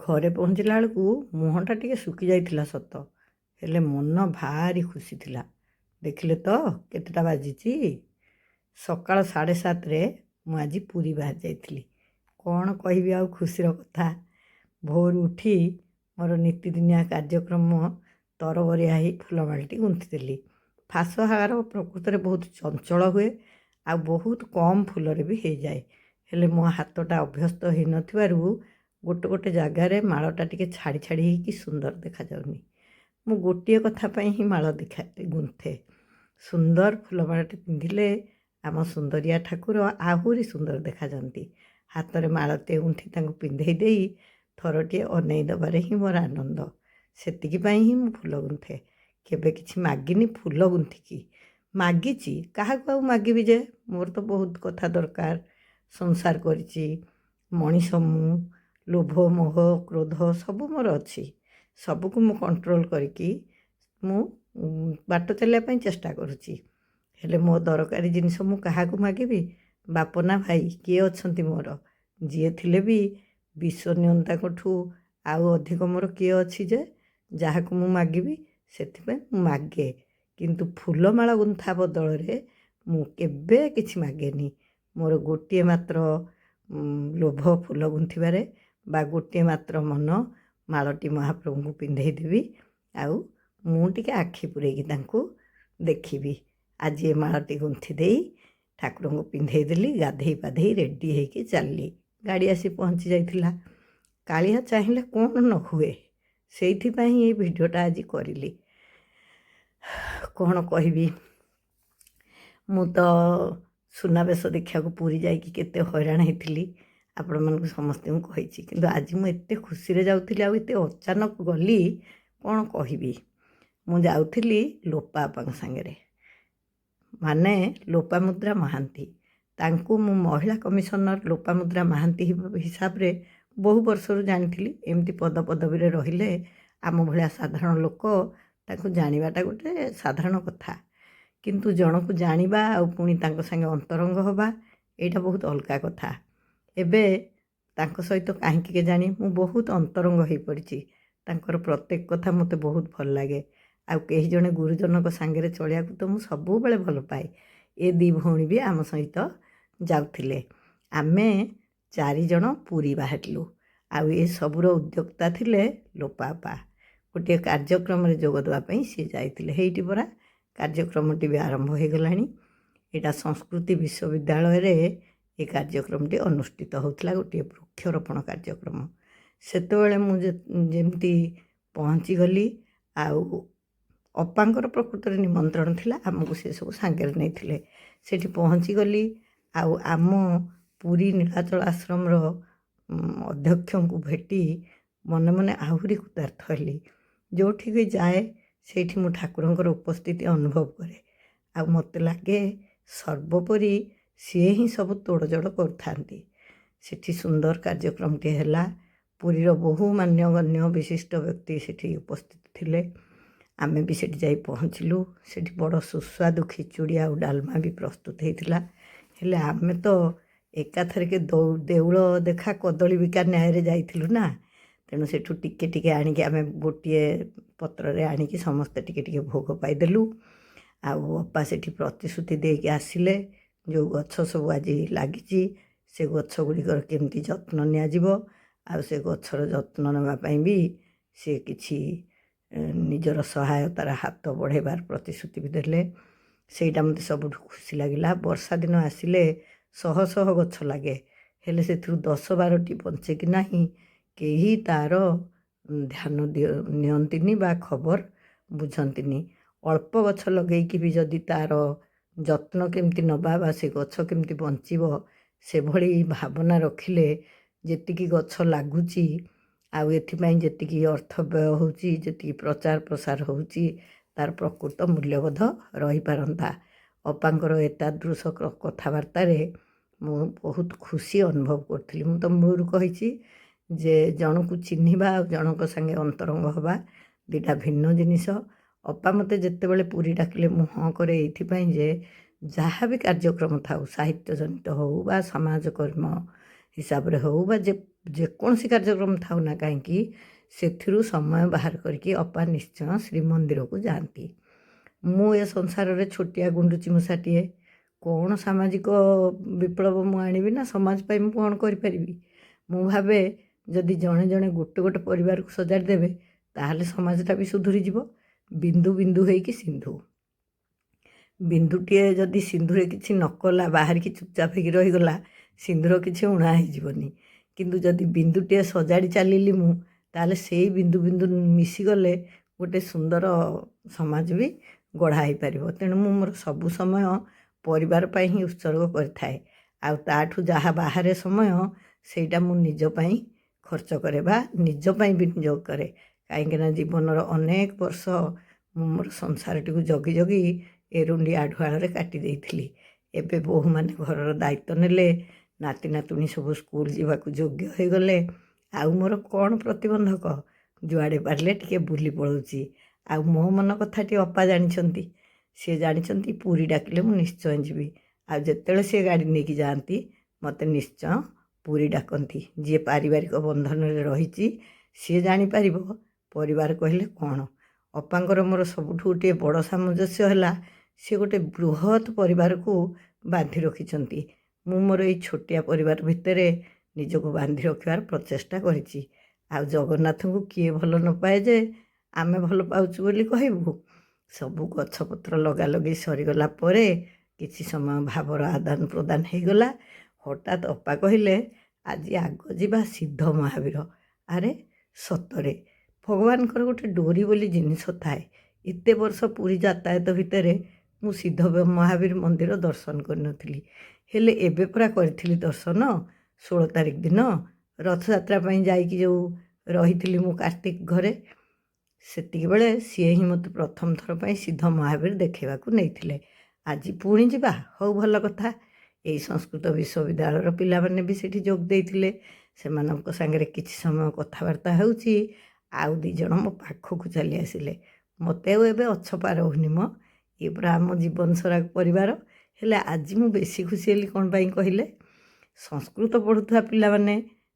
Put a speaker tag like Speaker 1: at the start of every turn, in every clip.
Speaker 1: ଘରେ ପହଞ୍ଚିଲା ବେଳକୁ ମୁହଁଟା ଟିକେ ଶୁଖି ଯାଇଥିଲା ସତ, ହେଲେ ମନ ଭାରି ଖୁସି ଥିଲା। ଦେଖିଲେ ତ କେତେଟା ବାଜିଛି? ସକାଳ 7:30ରେ ମୁଁ ଆଜି ପୁରୀ ବାହାରି ଯାଇଥିଲି। କ'ଣ କହିବି ଆଉ ଖୁସିର କଥା। ଭୋରୁ ଉଠି ମୋର ନୀତିଦିନିଆ କାର୍ଯ୍ୟକ୍ରମ ତରବରିଆ ହେଇ ଫୁଲମାଳିଟି ଗୁନ୍ଥିଦେଲି। ଫାଶହାର ପ୍ରକୃତରେ ବହୁତ ଚଞ୍ଚଳ ହୁଏ, ଆଉ ବହୁତ କମ୍ ଫୁଲରେ ବି ହେଇଯାଏ। ହେଲେ ମୋ ହାତଟା ଅଭ୍ୟସ୍ତ ହେଇନଥିବାରୁ ଗୋଟେ ଜାଗାରେ ମାଳଟା ଟିକେ ଛାଡ଼ି ଛାଡ଼ି ହେଇକି ସୁନ୍ଦର ଦେଖାଯାଉନି। ମୁଁ ଗୋଟିଏ କଥା ପାଇଁ ହିଁ ମାଳ ଗୁନ୍ଥେ। ସୁନ୍ଦର ଫୁଲମାଳଟି ପିନ୍ଧିଲେ ଆମ ସୁନ୍ଦରିଆ ଠାକୁର ଆହୁରି ସୁନ୍ଦର ଦେଖାଯାଆନ୍ତି। ହାତରେ ମାଳଟେ ଗୁନ୍ଥି ତାଙ୍କୁ ପିନ୍ଧେଇ ଦେଇ ଥରଟିଏ ଅନେଇ ଦେବାରେ ହିଁ ମୋର ଆନନ୍ଦ। ସେତିକିପାଇଁ ହିଁ ମୁଁ ଫୁଲ ଗୁନ୍ଥେ। କେବେ କିଛି ମାଗିନି ଫୁଲ ଗୁନ୍ଥିକି। ମାଗିଛି, କାହାକୁ ଆଉ ମାଗିବି ଯେ? ମୋର ତ ବହୁତ କଥା ଦରକାର। ସଂସାର କରିଛି, ମଣିଷ ମୁଁ, ଲୋଭ ମୋହ କ୍ରୋଧ ସବୁ ମୋର ଅଛି। ସବୁକୁ ମୁଁ କଣ୍ଟ୍ରୋଲ କରିକି ମୁଁ ବାଟ ଚାଲିବା ପାଇଁ ଚେଷ୍ଟା କରୁଛି। ହେଲେ ମୋ ଦରକାରୀ ଜିନିଷ ମୁଁ କାହାକୁ ମାଗିବି? ବାପ ନା ଭାଇ କିଏ ଅଛନ୍ତି ମୋର? ଯିଏ ଥିଲେ ବି ବିଶ୍ୱନିୟନ୍ତାଙ୍କଠୁ ଆଉ ଅଧିକ ମୋର କିଏ ଅଛି ଯେ ଯାହାକୁ ମୁଁ ମାଗିବି? ସେଥିପାଇଁ ମୁଁ ମାଗେ, କିନ୍ତୁ ଫୁଲମାଳ ଗୁନ୍ଥା ବଦଳରେ ମୁଁ କେବେ କିଛି ମାଗେନି। ମୋର ଗୋଟିଏ ମାତ୍ର ଲୋଭ ଫୁଲ ଗୁନ୍ଥିବାରେ, ବା ଗୋଟିଏ ମାତ୍ର ମନ ମାଳଟି ମହାପ୍ରଭୁଙ୍କୁ ପିନ୍ଧେଇ ଦେବି, ଆଉ ମୁଁ ଟିକେ ଆଖି ପୁରେଇକି ତାଙ୍କୁ ଦେଖିବି। ଆଜି ଏ ମାଳଟି ଗୁନ୍ଥି ଦେଇ ଠାକୁରଙ୍କୁ ପିନ୍ଧେଇ ଦେଲି, ଗାଧେଇ ପାଧେଇ ରେଡ଼ି ହେଇକି ଚାଲିଲି। ଗାଡ଼ି ଆସି ପହଞ୍ଚି ଯାଇଥିଲା। କାଳିଆ ଚାହିଁଲେ କ'ଣ ନ ହୁଏ, ସେଇଥିପାଇଁ ଏଇ ଭିଡ଼ିଓଟା ଆଜି କରିଲି। କ'ଣ କହିବି, ମୁଁ ତ ସୁନାବେଶ ଦେଖିବାକୁ ପୁରୀ ଯାଇକି କେତେ ହଇରାଣ ହେଇଥିଲି ଆପଣମାନଙ୍କୁ ସମସ୍ତଙ୍କୁ କହିଛି। କିନ୍ତୁ ଆଜି ମୁଁ ଏତେ ଖୁସିରେ ଯାଉଥିଲି, ଆଉ ଏତେ ଅଚାନକ ଗଲି, କ'ଣ କହିବି। ମୁଁ ଯାଉଥିଲି ଲୋପାବାପାଙ୍କ ସାଙ୍ଗରେ, ମାନେ ଲୋପାମୁଦ୍ରା ମହାନ୍ତି। ତାଙ୍କୁ ମୁଁ ମହିଳା କମିଶନର ଲୋପାମୁଦ୍ରା ମହାନ୍ତି ହିସାବରେ ବହୁ ବର୍ଷରୁ ଜାଣିଥିଲି। ଏମିତି ପଦପଦବୀରେ ରହିଲେ ଆମ ଭଳିଆ ସାଧାରଣ ଲୋକ ତାଙ୍କୁ ଜାଣିବାଟା ଗୋଟେ ସାଧାରଣ କଥା, କିନ୍ତୁ ଜଣକୁ ଜାଣିବା ଆଉ ପୁଣି ତାଙ୍କ ସାଙ୍ଗେ ଅନ୍ତରଙ୍ଗ ହେବା ଏଇଟା ବହୁତ ଅଲଗା କଥା। ଏବେ ତାଙ୍କ ସହିତ କାହିଁକି କେଜାଣି ମୁଁ ବହୁତ ଅନ୍ତରଙ୍ଗ ହୋଇପଡ଼ିଛି। ତାଙ୍କର ପ୍ରତ୍ୟେକ କଥା ମୋତେ ବହୁତ ଭଲ ଲାଗେ। ଆଉ କେହି ଜଣେ ଗୁରୁଜନଙ୍କ ସାଙ୍ଗରେ ଚଳିବାକୁ ତ ମୁଁ ସବୁବେଳେ ଭଲ ପାଏ। ଏ ଦୁଇ ଭଉଣୀ ବି ଆମ ସହିତ ଯାଉଥିଲେ। ଆମେ 4 ଜଣ ପୁରୀ ବାହାରିଲୁ। ଆଉ ଏସବୁର ଉଦ୍ୟୋକ୍ତା ଥିଲେ ଲୋପାବାପା। ଗୋଟିଏ କାର୍ଯ୍ୟକ୍ରମରେ ଯୋଗ ଦେବା ପାଇଁ ସିଏ ଯାଇଥିଲେ। ହେଇଟି ପରା କାର୍ଯ୍ୟକ୍ରମଟି ବି ଆରମ୍ଭ ହୋଇଗଲାଣି। ଏଇଟା ସଂସ୍କୃତି ବିଶ୍ୱବିଦ୍ୟାଳୟରେ ଏ କାର୍ଯ୍ୟକ୍ରମଟି ଅନୁଷ୍ଠିତ ହେଉଥିଲା, ଗୋଟିଏ ବୃକ୍ଷରୋପଣ କାର୍ଯ୍ୟକ୍ରମ। ସେତେବେଳେ ମୁଁ ଯେମିତି ପହଞ୍ଚିଗଲି, ଆଉ ଅପାଙ୍କର ପ୍ରକୃତରେ ନିମନ୍ତ୍ରଣ ଥିଲା, ଆମକୁ ସେସବୁ ସାଙ୍ଗରେ ନେଇଥିଲେ। ସେଠି ପହଞ୍ଚିଗଲି, ଆଉ ଆମ ପୁରୀ ନୀଳାଚଳ ଆଶ୍ରମର ଅଧ୍ୟକ୍ଷଙ୍କୁ ଭେଟି ମନେ ମନେ ଆହୁରି କୃତାର୍ଥ ହେଲି। ଯେଉଁଠିକି ଯାଏ ସେଇଠି ମୁଁ ଠାକୁରଙ୍କର ଉପସ୍ଥିତି ଅନୁଭବ କରେ, ଆଉ ମୋତେ ଲାଗେ ସର୍ବୋପରି ସିଏ ହିଁ ସବୁ ତୋଡ଼ଜୋଡ଼ କରୁଥାନ୍ତି। ସେଠି ସୁନ୍ଦର କାର୍ଯ୍ୟକ୍ରମଟି ହେଲା। ପୁରୀର ବହୁ ମାନ୍ୟଗଣ୍ୟ ବିଶିଷ୍ଟ ବ୍ୟକ୍ତି ସେଠି ଉପସ୍ଥିତ ଥିଲେ। ଆମେ ବି ସେଠି ଯାଇ ପହଞ୍ଚିଲୁ। ସେଠି ବଡ଼ ସୁସ୍ୱାଦୁ ଖିଚୁଡ଼ି ଆଉ ଡାଲମା ବି ପ୍ରସ୍ତୁତ ହେଇଥିଲା। ହେଲେ ଆମେ ତ ଏକାଥରକେ ଦେଉଳ ଦେଖା କଦଳୀ ବିକା ନ୍ୟାୟରେ ଯାଇଥିଲୁ ନା, ତେଣୁ ସେଠୁ ଟିକେ ଟିକେ ଆଣିକି ଆମେ ଗୋଟିଏ ପତ୍ରରେ ଆଣିକି ସମସ୍ତେ ଟିକେ ଟିକେ ଭୋଗ ପାଇଦେଲୁ। ଆଉ ଅପା ସେଠି ପ୍ରତିଶ୍ରୁତି ଦେଇକି ଆସିଲେ, ଯେଉଁ ଗଛ ସବୁ ଆଜି ଲାଗିଛି ସେ ଗଛ ଗୁଡ଼ିକର କେମିତି ଯତ୍ନ ନିଆଯିବ, ଆଉ ସେ ଗଛର ଯତ୍ନ ନେବା ପାଇଁ ବି ସେ କିଛି ନିଜର ସହାୟତାର ହାତ ବଢ଼େଇବାର ପ୍ରତିଶ୍ରୁତି ବି ଦେଲେ। ସେଇଟା ମୋତେ ସବୁଠୁ ଖୁସି ଲାଗିଲା। ବର୍ଷା ଦିନ ଆସିଲେ ଶହ ଶହ ଗଛ ଲାଗେ, ହେଲେ ସେଥିରୁ 10-12ଟି ବଞ୍ଚେ କି ନାହିଁ କେହି ତା'ର ଧ୍ୟାନ ନିଅନ୍ତିନି ବା ଖବର ବୁଝନ୍ତିନି। ଅଳ୍ପ ଗଛ ଲଗେଇକି ବି ଯଦି ତା'ର ଯତ୍ନ କେମିତି ନେବା ବା ସେ ଗଛ କେମିତି ବଞ୍ଚିବ ସେଭଳି ଭାବନା ରଖିଲେ ଯେତିକି ଗଛ ଲାଗୁଛି, ଆଉ ଏଥିପାଇଁ ଯେତିକି ଅର୍ଥ ବ୍ୟୟ ହେଉଛି, ଯେତିକି ପ୍ରଚାର ପ୍ରସାର ହେଉଛି, ତା'ର ପ୍ରକୃତ ମୂଲ୍ୟବୋଧ ରହିପାରନ୍ତା। ଅପାଙ୍କର ଏତାଦୃଶ କଥାବାର୍ତ୍ତାରେ ମୁଁ ବହୁତ ଖୁସି ଅନୁଭବ କରୁଥିଲି। ମୁଁ ତ ମୂଳରୁ କହିଛି ଯେ ଜଣକୁ ଚିହ୍ନିବା ଆଉ ଜଣଙ୍କ ସାଙ୍ଗେ ଅନ୍ତରଙ୍ଗ ହେବା ଦୁଇଟା ଭିନ୍ନ ଜିନିଷ। ଅପା ମୋତେ ଯେତେବେଳେ ପୁରୀ ଡାକିଲେ ମୁଁ ହଁ କରେ, ଏଇଥିପାଇଁ ଯେ ଯାହା ବି କାର୍ଯ୍ୟକ୍ରମ ଥାଉ, ସାହିତ୍ୟ ଜନିତ ହେଉ ବା ସମାଜ କର୍ମ ହିସାବରେ ହେଉ ବା ଯେ ଯେକୌଣସି କାର୍ଯ୍ୟକ୍ରମ ଥାଉ ନା କାହିଁକି ସେଥିରୁ ସମୟ ବାହାର କରିକି ଅପା ନିଶ୍ଚୟ ଶ୍ରୀମନ୍ଦିରକୁ ଯାଆନ୍ତି। ମୁଁ ଏ ସଂସାରରେ ଛୋଟିଆ ଗୁଣ୍ଡୁଚି ମୂଷାଟିଏ, କ'ଣ ସାମାଜିକ ବିପ୍ଳବ ମୁଁ ଆଣିବି ନା ସମାଜ ପାଇଁ ମୁଁ କ'ଣ କରିପାରିବି? ମୁଁ ଭାବେ ଯଦି ଜଣେ ଜଣେ ଗୋଟେ ଗୋଟେ ପରିବାରକୁ ସଜାଡ଼ି ଦେବେ ତାହେଲେ ସମାଜଟା ବି ସୁଧୁରିଯିବ। ବିନ୍ଦୁ ବିନ୍ଦୁ ହେଇକି ସିନ୍ଧୁ। ବିନ୍ଦୁଟିଏ ଯଦି ସିନ୍ଧୁରେ କିଛି ନ କଲା, ବାହାରିକି ଚୁପଚାପ ହେଇକି ରହିଗଲା, ସିନ୍ଧୁର କିଛି ଉଣା ହେଇଯିବନି। କିନ୍ତୁ ଯଦି ବିନ୍ଦୁଟିଏ ସଜାଡ଼ି ଚାଲିଲି ମୁଁ, ତାହେଲେ ସେଇ ବିନ୍ଦୁ ବିନ୍ଦୁ ମିଶିଗଲେ ଗୋଟେ ସୁନ୍ଦର ସମାଜ ବି ଗଢ଼ା ହେଇପାରିବ। ତେଣୁ ମୁଁ ମୋର ସବୁ ସମୟ ପରିବାର ପାଇଁ ହିଁ ଉତ୍ସର୍ଗ କରିଥାଏ। ଆଉ ତାଠୁ ଯାହା ବାହାରେ ସମୟ ସେଇଟା ମୁଁ ନିଜ ପାଇଁ ଖର୍ଚ୍ଚ କରେ ବା ନିଜ ପାଇଁ ବିନିଯୋଗ କରେ। କାହିଁକିନା ଜୀବନର ଅନେକ ବର୍ଷ ମୁଁ ମୋର ସଂସାରଟିକୁ ଜଗି ଜଗି ଏରୁଣ୍ଡି ଆଢ଼ୁଆଳରେ କାଟି ଦେଇଥିଲି। ଏବେ ବୋହୂମାନେ ଘରର ଦାୟିତ୍ୱ ନେଲେ, ନାତି ନାତୁଣୀ ସବୁ ସ୍କୁଲ ଯିବାକୁ ଯୋଗ୍ୟ ହୋଇଗଲେ। ଆଉ ମୋର କ'ଣ ପ୍ରତିବନ୍ଧକ? ଯୁଆଡ଼େ ପାରିଲେ ଟିକେ ବୁଲି ପଳାଉଛି। ଆଉ ମୋ ମନ କଥାଟି ଅପା ଜାଣିଛନ୍ତି। ସିଏ ଜାଣିଛନ୍ତି ପୁରୀ ଡାକିଲେ ମୁଁ ନିଶ୍ଚୟ ଯିବି। ଆଉ ଯେତେବେଳେ ସିଏ ଗାଡ଼ି ନେଇକି ଯାଆନ୍ତି ମୋତେ ନିଶ୍ଚୟ ପୁରୀ ଡାକନ୍ତି। ଯିଏ ପାରିବାରିକ ବନ୍ଧନରେ ରହିଛି ସିଏ ଜାଣିପାରିବ ପରିବାର କହିଲେ କ'ଣ। ଅପାଙ୍କର ମୋର ସବୁଠୁ ଗୋଟିଏ ବଡ଼ ସାମଞ୍ଜସ୍ୟ ହେଲା ସିଏ ଗୋଟେ ବୃହତ୍ ପରିବାରକୁ ବାନ୍ଧି ରଖିଛନ୍ତି। ମୁଁ ମୋର ଏଇ ଛୋଟିଆ ପରିବାର ଭିତରେ ନିଜକୁ ବାନ୍ଧି ରଖିବାର ପ୍ରଚେଷ୍ଟା କରିଛି। ଆଉ ଜଗନ୍ନାଥଙ୍କୁ କିଏ ଭଲ ନ ପାଏ ଯେ ଆମେ ଭଲ ପାଉଛୁ ବୋଲି କହିବୁ? ସବୁ ଗଛପତ୍ର ଲଗାଲଗି ସରିଗଲା ପରେ କିଛି ସମୟ ଭାବର ଆଦାନ ପ୍ରଦାନ ହେଇଗଲା। ହଠାତ୍ ଅପା କହିଲେ, ଆଜି ଆଗ ଯିବା ସିଦ୍ଧ ମହାବୀର। ଆରେ ସତରେ ଭଗବାନଙ୍କର ଗୋଟେ ଡୋରି ବୋଲି ଜିନିଷ ଥାଏ। ଏତେ ବର୍ଷ ପୁରୀ ଯାତାୟାତ ଭିତରେ ମୁଁ ସିଦ୍ଧ ମହାବୀର ମନ୍ଦିର ଦର୍ଶନ କରିନଥିଲି। ହେଲେ ଏବେ ପୁରା କରିଥିଲି ଦର୍ଶନ 16 ତାରିଖ ଦିନ ରଥଯାତ୍ରା ପାଇଁ ଯାଇକି ଯେଉଁ ରହିଥିଲି ମୁଁ କାର୍ତ୍ତିକ ଘରେ। ସେତିକିବେଳେ ସିଏ ହିଁ ମୋତେ ପ୍ରଥମ ଥର ପାଇଁ ସିଦ୍ଧ ମହାବୀର ଦେଖେଇବାକୁ ନେଇଥିଲେ। ଆଜି ପୁଣି ଯିବା, ହଉ ଭଲ କଥା। ଏଇ ସଂସ୍କୃତ ବିଶ୍ୱବିଦ୍ୟାଳୟର ପିଲାମାନେ ବି ସେଠି ଯୋଗ ଦେଇଥିଲେ। ସେମାନଙ୍କ ସାଙ୍ଗରେ କିଛି ସମୟ କଥାବାର୍ତ୍ତା ହେଉଛି। ଆଉ 2 ଜଣ ମୋ ପାଖକୁ ଚାଲି ଆସିଲେ। ମୋତେ ଆଉ ଏବେ ଅଛପା ରହୁନି ମ, ଇଏ ପୁରା ଆମ ଜୀବନସାରା ପରିବାର। ହେଲେ ଆଜି ମୁଁ ବେଶୀ ଖୁସି ହେଲି କ'ଣ ପାଇଁ କହିଲେ? ସଂସ୍କୃତ ପଢ଼ୁଥିବା ପିଲାମାନେ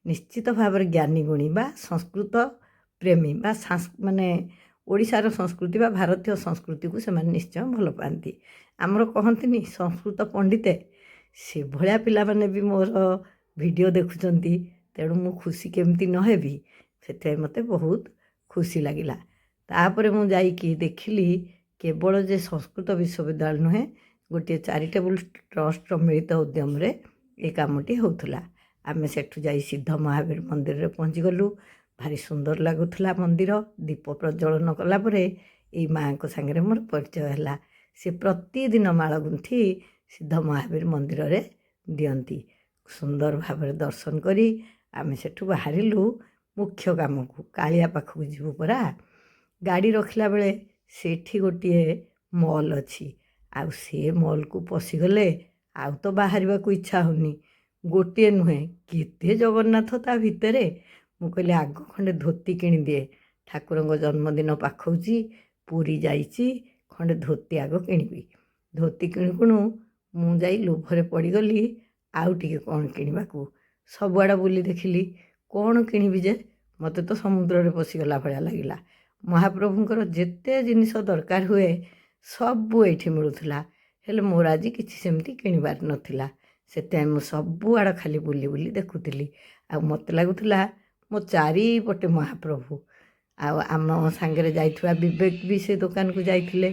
Speaker 1: ନିଶ୍ଚିତ ଭାବରେ ଜ୍ଞାନୀ ଗୁଣୀ ବା ସଂସ୍କୃତ ପ୍ରେମୀ ବା ମାନେ ଓଡ଼ିଶାର ସଂସ୍କୃତି ବା ଭାରତୀୟ ସଂସ୍କୃତିକୁ ସେମାନେ ନିଶ୍ଚୟ ଭଲ ପାଆନ୍ତି। ଆମର କହନ୍ତିନି ସଂସ୍କୃତ ପଣ୍ଡିତେ, ସେଭଳିଆ ପିଲାମାନେ ବି ମୋର ଭିଡ଼ିଓ ଦେଖୁଛନ୍ତି। ତେଣୁ ମୁଁ ଖୁସି କେମିତି ନ ହେବି? ସେଥିପାଇଁ ମୋତେ ବହୁତ ଖୁସି ଲାଗିଲା। ତାପରେ ମୁଁ ଯାଇକି ଦେଖିଲି କେବଳ ଯେ ସଂସ୍କୃତ ବିଶ୍ୱବିଦ୍ୟାଳୟ ନୁହେଁ, ଗୋଟିଏ ଚାରିଟେବୁଲ୍ ଟ୍ରଷ୍ଟର ମିଳିତ ଉଦ୍ୟମରେ ଏ କାମଟି ହେଉଥିଲା। ଆମେ ସେଠୁ ଯାଇ ସିଦ୍ଧ ମହାବୀର ମନ୍ଦିରରେ ପହଞ୍ଚିଗଲୁ। ଭାରି ସୁନ୍ଦର ଲାଗୁଥିଲା ମନ୍ଦିର। ଦୀପ ପ୍ରଜ୍ୱଳନ କଲା ପରେ ଏଇ ମାଆଙ୍କ ସାଙ୍ଗରେ ମୋର ପରିଚୟ ହେଲା। ସେ ପ୍ରତିଦିନ ମାଳ ଗୁନ୍ଥି ସିଦ୍ଧ ମହାବୀର ମନ୍ଦିରରେ ଦିଅନ୍ତି। ସୁନ୍ଦର ଭାବରେ ଦର୍ଶନ କରି ଆମେ ସେଠୁ ବାହାରିଲୁ ମୁଖ୍ୟ କାମକୁ, କାଳିଆ ପାଖକୁ ଯିବୁ ପରା। ଗାଡ଼ି ରଖିଲା ବେଳେ ସେଠି ଗୋଟିଏ ମଲ୍ ଅଛି। ଆଉ ସେ ମଲ୍କୁ ପଶିଗଲେ ଆଉ ତ ବାହାରିବାକୁ ଇଚ୍ଛା ହେଉନି। ଗୋଟିଏ ନୁହେଁ, କେତେ ଜଗନ୍ନାଥ ତା ଭିତରେ। ମୁଁ କହିଲି ଆଗ ଖଣ୍ଡେ ଧୋତି କିଣିଦିଏ। ଠାକୁରଙ୍କ ଜନ୍ମଦିନ ପାଖଉଛି, ପୁରୀ ଯାଇଛି, ଖଣ୍ଡେ ଧୋତି ଆଗ କିଣିବି। ଧୋତି କିଣୁ କିଣୁ ମୁଁ ଯାଇ ଲୋଭରେ ପଡ଼ିଗଲି ଆଉ ଟିକେ କ'ଣ କିଣିବାକୁ। ସବୁଆଡ଼େ ବୁଲି ଦେଖିଲି, କ'ଣ କିଣିବି ଯେ ମୋତେ ତ ସମୁଦ୍ରରେ ପଶିଗଲା ଭଳିଆ ଲାଗିଲା। ମହାପ୍ରଭୁଙ୍କର ଯେତେ ଜିନିଷ ଦରକାର ହୁଏ ସବୁ ଏଇଠି ମିଳୁଥିଲା। ହେଲେ ମୋର ଆଜି କିଛି ସେମିତି କିଣିବାର ନଥିଲା। ସେଥିପାଇଁ ମୁଁ ସବୁଆଡ଼ ଖାଲି ବୁଲି ବୁଲି ଦେଖୁଥିଲି। ଆଉ ମୋତେ ଲାଗୁଥିଲା ମୋ ଚାରିପଟେ ମହାପ୍ରଭୁ। ଆଉ ଆମ ସାଙ୍ଗରେ ଯାଇଥିବା ବିବେକ ବି ସେ ଦୋକାନକୁ ଯାଇଥିଲେ।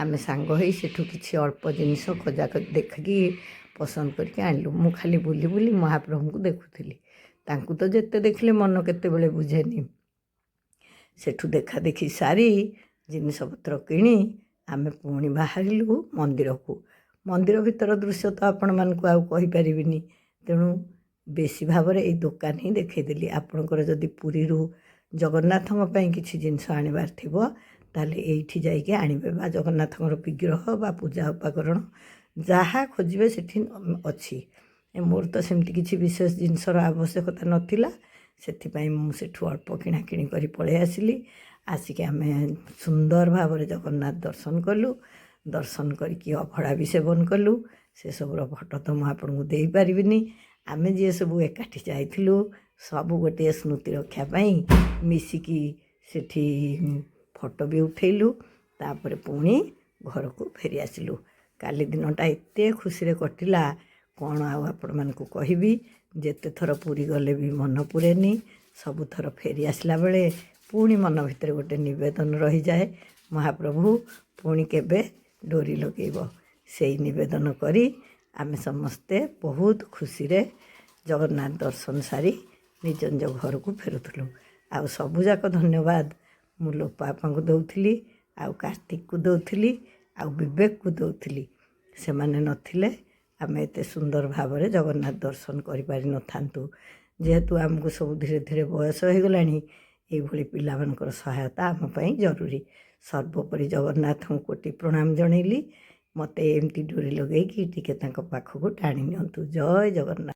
Speaker 1: ଆମେ ସାଙ୍ଗ ହେଇ ସେଠୁ କିଛି ଅଳ୍ପ ଜିନିଷ ଖୋଜା ଦେଖିକି ପସନ୍ଦ କରିକି ଆଣିଲୁ। ମୁଁ ଖାଲି ବୁଲି ବୁଲି ମହାପ୍ରଭୁଙ୍କୁ ଦେଖୁଥିଲି। ତାଙ୍କୁ ତ ଯେତେ ଦେଖିଲେ ମନ କେତେବେଳେ ବୁଝେନି। ସେଠୁ ଦେଖା ଦେଖି ସାରି ଜିନିଷପତ୍ର କିଣି ଆମେ ପୁଣି ବାହାରିଲୁ ମନ୍ଦିରକୁ। ମନ୍ଦିର ଭିତର ଦୃଶ୍ୟ ତ ଆପଣମାନଙ୍କୁ ଆଉ କହିପାରିବିନି। ତେଣୁ ବେଶୀ ଭାବରେ ଏଇ ଦୋକାନ ହିଁ ଦେଖେଇଦେଲି। ଆପଣଙ୍କର ଯଦି ପୁରୀରୁ ଜଗନ୍ନାଥଙ୍କ ପାଇଁ କିଛି ଜିନିଷ ଆଣିବାର ଥିବ ତାହେଲେ ଏଇଠି ଯାଇକି ଆଣିବେ। ବା ଜଗନ୍ନାଥଙ୍କର ବିଗ୍ରହ ବା ପୂଜା ଉପକରଣ ଯାହା ଖୋଜିବେ ସେଠି ଅଛି। ମୋର ତ ସେମିତି କିଛି ବିଶେଷ ଜିନିଷର ଆବଶ୍ୟକତା ନଥିଲା। ସେଥିପାଇଁ ମୁଁ ସେଠୁ ଅଳ୍ପ କିଣାକିଣି କରି ପଳେଇ ଆସିଲି। ଆସିକି ଆମେ ସୁନ୍ଦର ଭାବରେ ଜଗନ୍ନାଥ ଦର୍ଶନ କଲୁ। ଦର୍ଶନ କରିକି ଅଭଡ଼ା ବି ସେବନ କଲୁ। ସେସବୁର ଫଟୋ ତ ମୁଁ ଆପଣଙ୍କୁ ଦେଇପାରିବିନି। ଆମେ ଯିଏ ସବୁ ଏକାଠି ଯାଇଥିଲୁ ସବୁ ଗୋଟିଏ ସ୍ମୃତି ରକ୍ଷା ପାଇଁ ମିଶିକି ସେଠି ଫଟୋ ବି ଉଠେଇଲୁ। ତାପରେ ପୁଣି ଘରକୁ ଫେରି ଆସିଲୁ। କାଲି ଦିନଟା ଏତେ ଖୁସିରେ କଟିଲା କ'ଣ ଆଉ ଆପଣମାନଙ୍କୁ କହିବି। ଯେତେ ଥର ପୁରୀ ଗଲେ ବି ମନ ପୁରେନି। ସବୁଥର ଫେରି ଆସିଲା ବେଳେ ପୁଣି ମନ ଭିତରେ ଗୋଟେ ନିବେଦନ ରହିଯାଏ, ମହାପ୍ରଭୁ ପୁଣି କେବେ ଡୋରି ଲଗେଇବ। ସେଇ ନିବେଦନ କରି ଆମେ ସମସ୍ତେ ବହୁତ ଖୁସିରେ ଜଗନ୍ନାଥ ଦର୍ଶନ ସାରି ନିଜ ନିଜ ଘରକୁ ଫେରୁଥିଲୁ। ଆଉ ସବୁଯାକ ଧନ୍ୟବାଦ ମୁଁ ଲୋପା ବାପାଙ୍କୁ ଦେଉଥିଲି, ଆଉ କାର୍ତ୍ତିକକୁ ଦେଉଥିଲି, ଆଉ ବିବେକକୁ ଦେଉଥିଲି। ସେମାନେ ନଥିଲେ ଆମେ ଏତେ ସୁନ୍ଦର ଭାବରେ ଜଗନ୍ନାଥ ଦର୍ଶନ କରିପାରିନଥାନ୍ତୁ। ଯେହେତୁ ଆମକୁ ସବୁ ଧୀରେ ଧୀରେ ବୟସ ହୋଇଗଲାଣି, ଏଇଭଳି ପିଲାମାନଙ୍କର ସହାୟତା ଆମ ପାଇଁ ଜରୁରୀ। ସର୍ବୋପରି ଜଗନ୍ନାଥଙ୍କୁ କୋଟି ପ୍ରଣାମ ଜଣେଇଲି। ମୋତେ ଏମିତି ଡୋରି ଲଗେଇକି ଟିକେ ତାଙ୍କ ପାଖକୁ ଟାଣି ନିଅନ୍ତୁ। ଜୟ ଜଗନ୍ନାଥ।